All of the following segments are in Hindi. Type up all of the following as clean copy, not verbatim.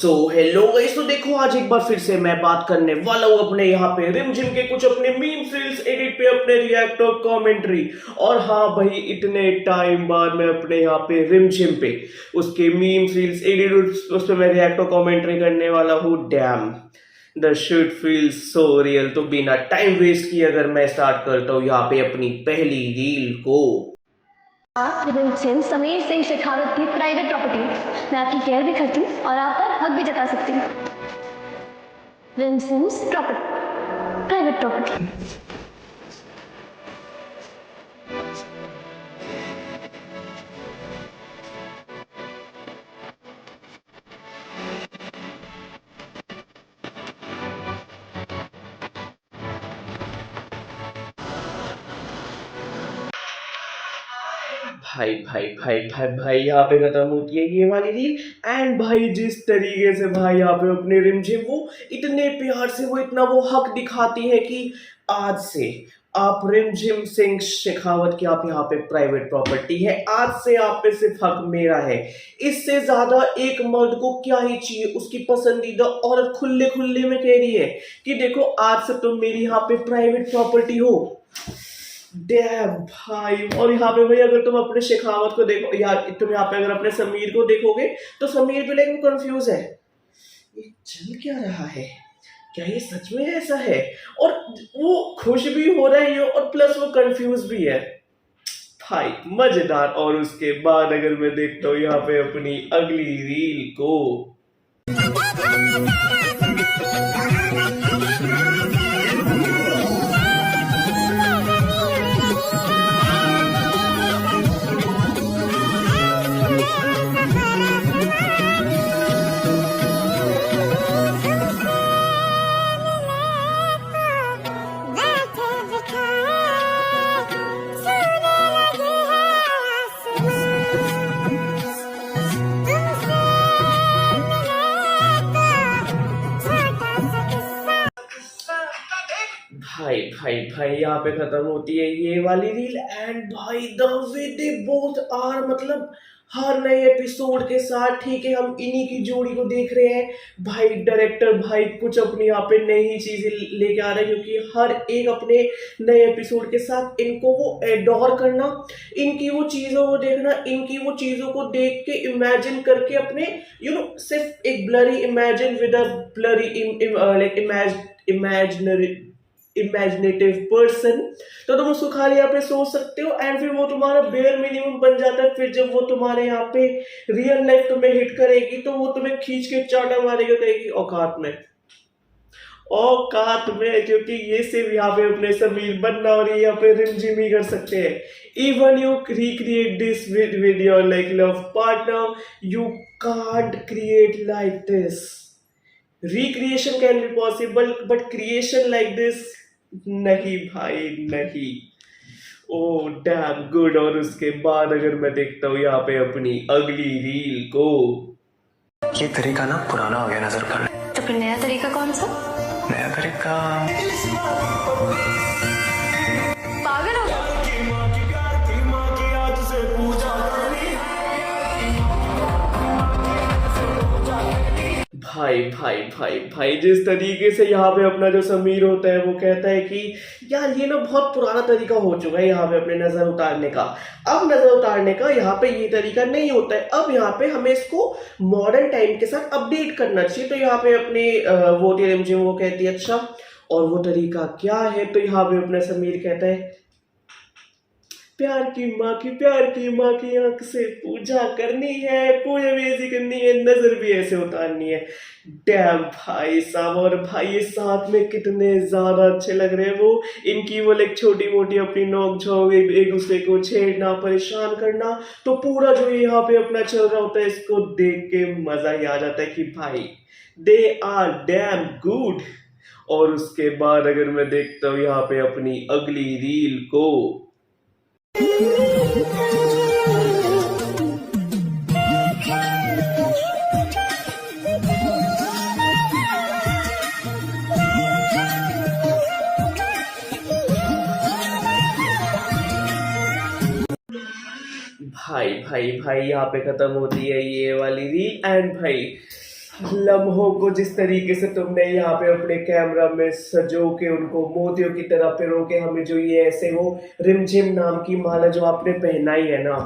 हेलो गाइस, तो देखो आज एक बार फिर से मैं बात करने वाला हूँ अपने यहाँ पे रिम जिम के कुछ अपने मीम्स रील्स एडिट पे अपने रिएक्ट और कमेंट्री। और हाँ भाई, इतने टाइम बाद मैं अपने यहाँ पे रिम जिम पे उसके मीम्स रील्स एडिट उस पे मैं रिएक्ट और कमेंट्री करने वाला हूँ। Dam, the shit feels so real. तो बिना टाइम वेस्ट किए अगर मैं स्टार्ट करता हूँ यहाँ पे अपनी पहली रील को। सिंह समीर सिंह शेखावत की प्राइवेट प्रॉपर्टी। मैं आपकी केयर भी करती हूँ और आप पर हक भी जता सकती हूँ। विंसेंस प्रॉपर्टी, प्राइवेट प्रॉपर्टी। भाई भाई भाई भाई भाई यहाँ पे खत्म होती है ये वाली रील। एंड भाई जिस तरीके से भाई यहाँ पे अपने रिमझिम वो इतने प्यार से वो इतना वो हक दिखाती है कि आज से आप रिमझिम सिंह शेखावत की आप यहाँ पे प्राइवेट प्रॉपर्टी है, आज से आप पे सिर्फ हक मेरा है। इससे ज्यादा एक मर्द को क्या ही चाहिए। उसकी पसंदीदा औरत खुले खुले में कह रही है कि देखो आज से तुम मेरी यहाँ पे प्राइवेट प्रॉपर्टी हो। डैम भाई। और यहाँ पे भाई अगर तुम अपने शेखावत को देखो यार, तुम यहाँ पे अगर अपने समीर को देखोगे तो समीर भी लाइक कंफ्यूज है, ये चल क्या रहा है, क्या ये सच में ऐसा है। और वो खुश भी हो रहा है और प्लस वो कंफ्यूज भी है। भाई मजेदार। और उसके बाद अगर मैं देखता हूँ यहाँ पे अपनी अगली रील को। भाई भाई भाई यहाँ पे खत्म होती है ये वाली रील। एंड भाई the way they both are, मतलब हर नए एपिसोड के साथ, ठीक है, हम इन्हीं की जोड़ी को देख रहे हैं। भाई डायरेक्टर भाई कुछ अपने यहाँ पे नई चीजें लेके आ रहे हैं, क्योंकि हर एक अपने नए एपिसोड के साथ इनको वो एडोर करना, इनकी वो चीजों को देखना, इनकी वो चीजों को देख के इमेजिन करके अपने सिर्फ एक blurry imagine with a blurry like imaginary imaginative person. तो तुम उसको खाली यहाँ पे सोच सकते हो एंड फिर वो तुम्हारा बेयर मिनिमम बन जाता है। फिर जब वो तुम्हारे यहाँ पे रियल लाइफ तुम्हें हिट करेगी तो वो तुम्हें खींच के चाटा मारेगा, कहेगी औकात में, औकात में। क्योंकि ये सिर्फ यहाँ पे अपने समीर बनना और ये यहाँ पे रिमझिम ही कर सकते हैं। Even you recreate this with your like love partner, you can't create like this. Recreation can be possible but creation like this नहीं भाई नहीं। Oh damn good. और उसके बाद अगर मैं देखता हूँ यहाँ पे अपनी अगली रील को। ये तरीका ना पुराना हो गया नजर कर। तो फिर नया तरीका कौन सा? नया तरीका पागल हो? भाई भाई भाई भाई जिस तरीके से यहाँ पे अपना जो समीर होता है वो कहता है कि यार ये ना बहुत पुराना तरीका हो चुका है यहाँ पे अपने नजर उतारने का। अब नजर उतारने का यहाँ पे ये तरीका नहीं होता है, अब यहाँ पे हमें इसको मॉडर्न टाइम के साथ अपडेट करना चाहिए। तो यहाँ पे अपने वो रिमझिम वो कहती है अच्छा और वो तरीका क्या है। तो यहाँ पे अपना समीर कहता है प्यार की माँ की आंख से पूजा करनी है, पूजा भी ऐसी करनी है, नजर भी ऐसे उतारनी है। डैम भाई साहब। और भाई ये साथ में कितने ज्यादा अच्छे लग रहे हैं वो। इनकी वो लाइक छोटी मोटी अपनी नोक झोंक, एक दूसरे को छेड़ना, परेशान करना, तो पूरा जो यहाँ पे अपना चल रहा होता है इसको देख के मजा ही आ जाता है कि भाई दे आर डैम गुड। और उसके बाद अगर मैं देखता हूँ यहाँ पे अपनी अगली रील को। भाई भाई भाई यहाँ पे खत्म होती है ये वाली रील। एंड भाई लम्हों को जिस तरीके से तुमने यहाँ पे अपने कैमरा में सजो के उनको मोतियों की तरह पिरो के हमें जो ये ऐसे वो रिमझिम नाम की माला जो आपने पहनाई है ना,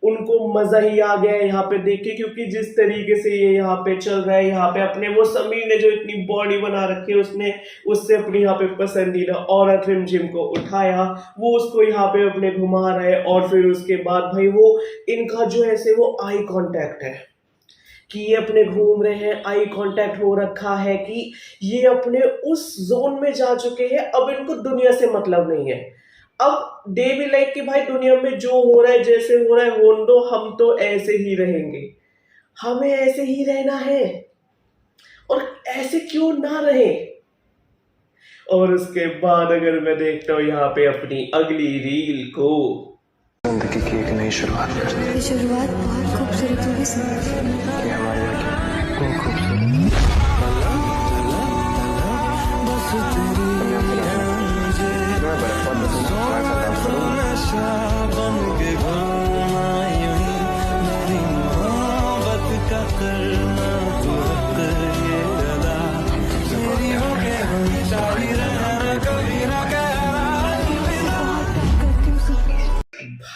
उनको मजा ही आ गया है यहाँ पे देख के, क्योंकि जिस तरीके से ये यहाँ पे चल रहा है, यहाँ पे अपने वो समीर ने जो इतनी बॉडी बना रखी है उसने उससे अपनी यहाँ पे पसंदीदा औरत रिमझिम को उठाया, वो उसको यहाँ पे अपने घुमा रहा है, और फिर उसके बाद भाई वो इनका जो ऐसे वो आई कांटेक्ट है कि ये अपने घूम रहे हैं, आई कांटेक्ट हो रखा है कि ये अपने उस जोन में जा चुके हैं, अब इनको दुनिया से मतलब नहीं है। अब दे भी लाइक कि भाई दुनिया में जो हो रहा है जैसे हो रहा है होने दो, हम तो ऐसे ही रहेंगे, हमें ऐसे ही रहना है और ऐसे क्यों ना रहे। और उसके बाद अगर मैं देखता हूँ यहाँ पे अपनी अगली रील को, जिंदगी की एक नई शुरुआत करते हैं। ये शुरुआत बहुत खूबसूरत होगी सर। कि हमारी लड़की इतनी खूबसूरत मैं बड़ा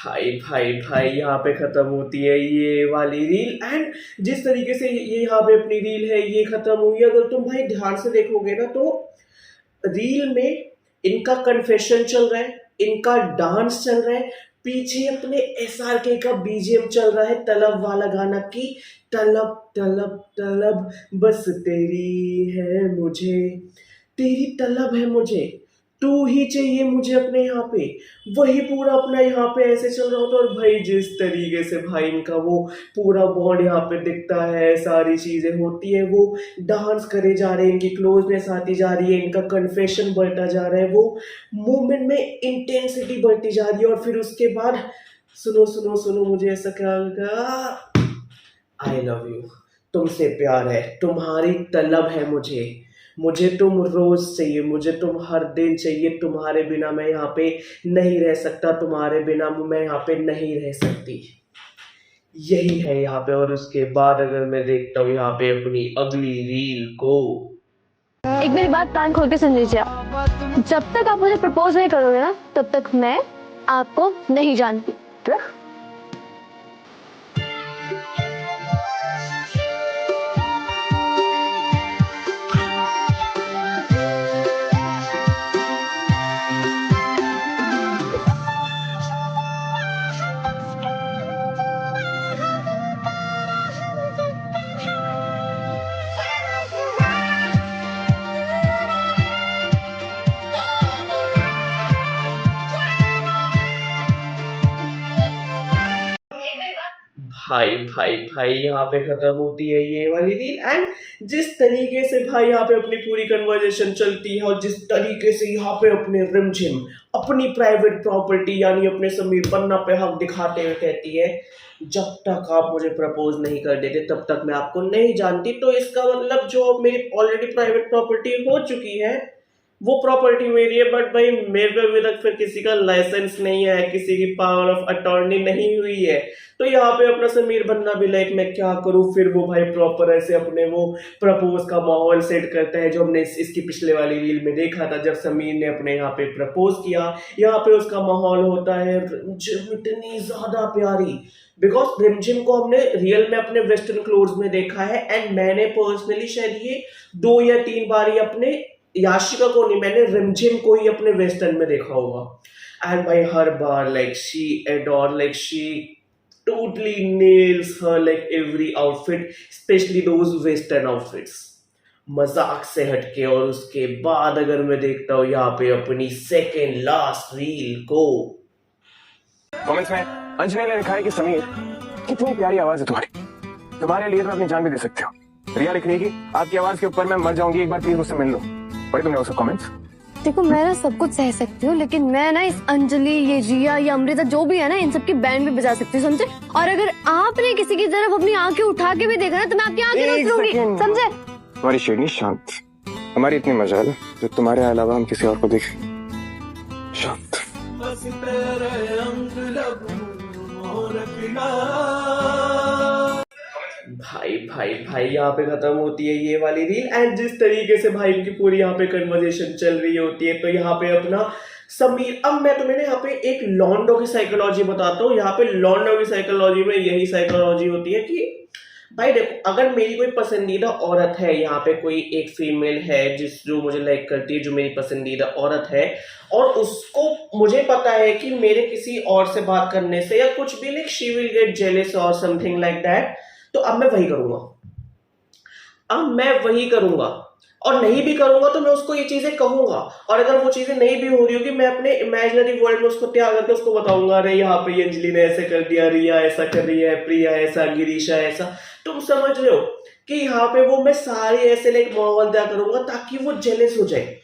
भाई भाई भाई यहाँ पे खत्म होती है ये वाली रील, एंड जिस तरीके से ये यहाँ पे अपनी रील है ये खत्म हुई। अगर तुम भाई ध्यान से देखोगे ना तो रील में इनका कन्फेशन चल रहा है, इनका डांस चल रहा है, पीछे अपने SRK का BGM चल रहा है, तलब वाला गाना की तलब तलब तलब बस तेरी है मुझे, तेरी तलब है मुझे, तू ही चाहिए मुझे अपने यहाँ पे, वही पूरा अपना यहाँ पे ऐसे चल रहा होता है। और भाई जिस तरीके से भाई इनका वो पूरा बॉन्ड यहाँ पे दिखता है, सारी चीजें होती है, वो डांस करे जा रहे हैं, इनकी क्लोजनेस आती जा रही है, इनका कन्फेशन बढ़ता जा रहा है, वो मूवमेंट में इंटेंसिटी बढ़ती जा रही है। और फिर उसके बाद सुनो सुनो सुनो मुझे ऐसा क्या लगा, आई लव यू, तुमसे प्यार है, तुम्हारी तलब है मुझे, मुझे तुम रोज चाहिए, मुझे तुम हर दिन चाहिए, तुम्हारे बिना मैं यहाँ पे नहीं रह सकता, तुम्हारे बिना मैं यहाँ पे नहीं रह सकती, यही है यहाँ पे। और उसके बाद अगर मैं देखता हूँ यहाँ पे अपनी अगली रील को, एक मेरी बात कान खोल के सुन लीजिए आप। जब तक आप मुझे प्रपोज नहीं करोगे ना तब तक मैं आपको नहीं जानती। भाई भाई भाई यहाँ पे खत्म होती है ये वाली रील, एंड जिस तरीके से भाई यहाँ पे अपनी पूरी कन्वर्जेशन चलती है, और जिस तरीके से यहाँ पे अपने रिमझिम अपनी प्राइवेट प्रॉपर्टी यानी अपने समीर पन्ना पे हक दिखाते हुए कहती है, जब तक आप मुझे प्रपोज नहीं कर देते तब तक मैं आपको नहीं जानती। तो इसका मतलब जो मेरी ऑलरेडी प्राइवेट प्रॉपर्टी हो चुकी है वो प्रॉपर्टी मेरी है, बट भाई मेरे पे अभी तक फिर किसी का लाइसेंस नहीं है, किसी की पावर ऑफ अटॉर्नी नहीं हुई है। तो यहाँ पे अपना समीर बनना भी लाइक मैं क्या करूँ। फिर वो भाई प्रॉपर ऐसे अपने वो प्रपोज का माहौल सेट करता है, जो हमने इसकी पिछले वाली रील में देखा था, जब समीर ने अपने यहाँ पे प्रपोज किया। यहाँ पे उसका माहौल होता है इतनी ज्यादा प्यारी, बिकॉज रिमझिम को हमने रियल में अपने वेस्टर्न क्लोथ्स में देखा है, एंड मैंने पर्सनली शायद ये 2 या 3 बार ही अपने याशिका को नहीं, मैंने रिमझिम को ही अपने वेस्टर्न में देखा होगा। एंड भाई हर बार like she adore, like she totally nails her like every outfit, specially those western outfits, मजाक से हटके। और उसके बाद अगर मैं देखता हूँ यहाँ पे अपनी सेकेंड लास्ट रील को, कमेंट्स में अंजलि ने लिखा है कि समीर कितनी प्यारी आवाज है तुम्हारी, तुम्हारे लिए तो अपनी जान भी दे सकते हो। रिया लिख रही है कि आपकी आवाज के ऊपर मैं मर जाऊंगी, एक बार प्लीज मुझसे मिल लो। पढ़े तुमने वो सब कमेंट्स? देखो मैं ना सब कुछ सह सकती हूँ, लेकिन मैं ना इस अंजलि, ये रिया, ये अमृता जो भी है ना, इन सबकी बैंड भी बजा सकती हूँ, समझे। और अगर आपने किसी की तरफ अपनी आंखें उठा के भी देखा ना तो मैं आपकी आंखें नोच लूंगी, समझे। तुम्हारी शेरनी शांत, हमारी इतनी मजाल है जो तुम्हारे अलावा हम किसी और को देखें। शांत। भाई भाई भाई यहाँ पे खत्म होती है ये वाली रील एंड जिस तरीके से भाई इनकी पूरी यहाँ पे कन्वर्सेशन चल रही होती है तो यहाँ पे अपना समीर, अब मैं तुम्हें ना यहाँ पे एक लॉन्डो की साइकोलॉजी बताता हूँ। यहाँ पे लॉन्डो की साइकोलॉजी में यही साइकोलॉजी होती है कि भाई देखो, अगर मेरी कोई पसंदीदा औरत है, यहाँ पे कोई एक फीमेल है जो मुझे लाइक करती है, जो मेरी पसंदीदा औरत है, और उसको मुझे पता है कि मेरे किसी और से बात करने से या कुछ भी like she will get jealous और समथिंग लाइक दैट, तो अब मैं वही करूंगा और नहीं भी करूंगा तो मैं उसको ये चीजें कहूंगा। और अगर वो चीजें नहीं भी हो रही होगी, मैं अपने इमेजिनरी वर्ल्ड में उसको त्याग करके उसको बताऊंगा, अरे यहाँ पे अंजलि ने ऐसे कर दिया, रिया ऐसा कर रही है, प्रिया ऐसा, गिरीशा ऐसा। तुम समझ रहे हो कि यहाँ पे वो मैं सारे ऐसे लाइक माहौल दिया करूंगा ताकि वो जेलस हो जाए।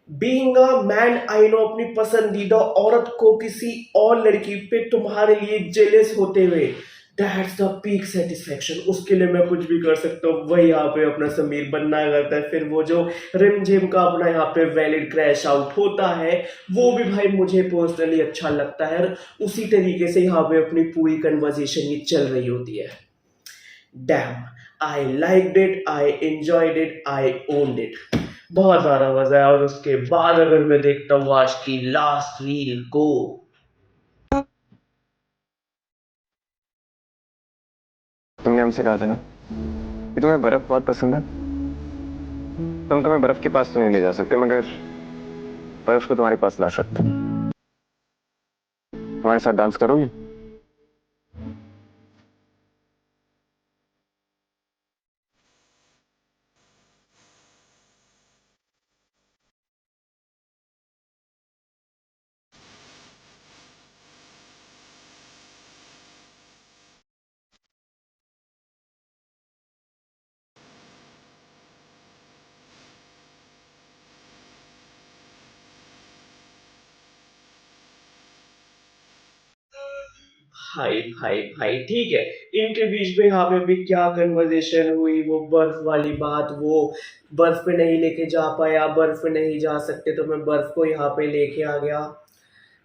Being a man I know, अपनी पसंदीदा औरत को किसी और लड़की पे तुम्हारे लिए जेलस होते हुए, दैट्स द पीक सेटिस्फेक्शन। उसके लिए मैं कुछ भी कर सकता हूँ। वही यहाँ पे अपना समीर बनना करता है। फिर वो जो रिम जिम का अपना यहाँ पे वैलिड क्रैश आउट होता है, वो भी भाई मुझे पर्सनली अच्छा लगता है। और उसी तरीके से यहाँ पे अपनी पूरी कन्वर्सेशन ये चल रही होती है। Dam, I liked it, I enjoyed it, I owned it. बहुत सारा मजा है। और उसके बाद अगर मैं देखता हूँ आज की लास्ट रील को, तुमने हमसे कहा था ना कि तुम्हें बर्फ बहुत पसंद है। तुम तुम्हें बर्फ के पास तो नहीं ले जा सकते, मगर बर्फ को तुम्हारे पास ला सकते। हमारे साथ डांस करोगी? भाई भाई भाई ठीक है, इनके बीच में यहाँ पे भी क्या कन्वर्सेशन हुई, वो बर्फ वाली बात, वो बर्फ पे नहीं लेके जा पाया, बर्फ पे नहीं जा सकते तो मैं बर्फ को यहाँ पे लेके आ गया।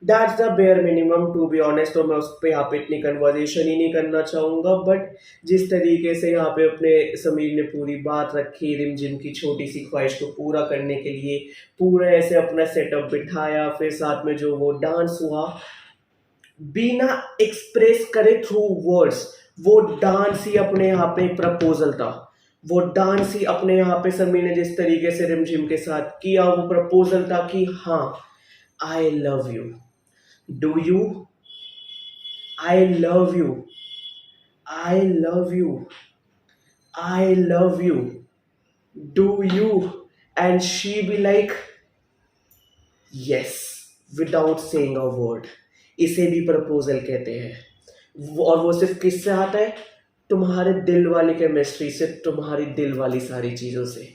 That's the bare minimum to be honest. तो मैं उस पर यहाँ पे इतनी कन्वर्सेशन ही नहीं करना चाहूँगा। बट जिस तरीके से यहाँ पे अपने समीर ने पूरी बात रखी, रिम जिम की छोटी सी ख्वाहिश को पूरा करने के लिए पूरा ऐसे अपना सेटअप बिठाया, फिर साथ में जो वो डांस हुआ बिना एक्सप्रेस करे थ्रू वर्ड्स, वो डांस ही अपने यहाँ पे प्रपोजल था। वो डांस ही अपने यहाँ पे समीर ने जिस तरीके से रिमझिम के साथ किया, वो प्रपोजल था कि हाँ, I love you, do you, I love you, I love you, I love you, do you, and she be like yes without saying a word. इसे भी प्रपोजल कहते हैं। और वो सिर्फ किससे आता है? तुम्हारे दिल वाली केमिस्ट्री से, तुम्हारी दिल वाली सारी चीज़ों से,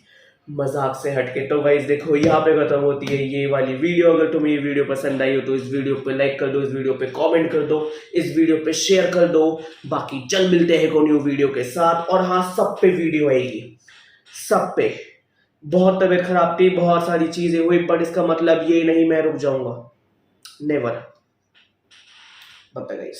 मजाक से हटके। तो गाइस देखो, यहाँ पे खत्म होती है ये वाली वीडियो। अगर तुम्हें ये वीडियो पसंद आई हो तो इस वीडियो पे लाइक कर दो, इस वीडियो पे कमेंट कर दो, इस वीडियो पे शेयर कर दो। बाकी जल्द मिलते हैं को न्यू वीडियो के साथ। और हाँ, सब पे वीडियो आएगी, सब पे। बहुत तबीयत खराब थी, बहुत सारी चीज़ें हुई, बट इसका मतलब ये नहीं मैं रुक जाऊंगा, नेवर। Bye bye guys.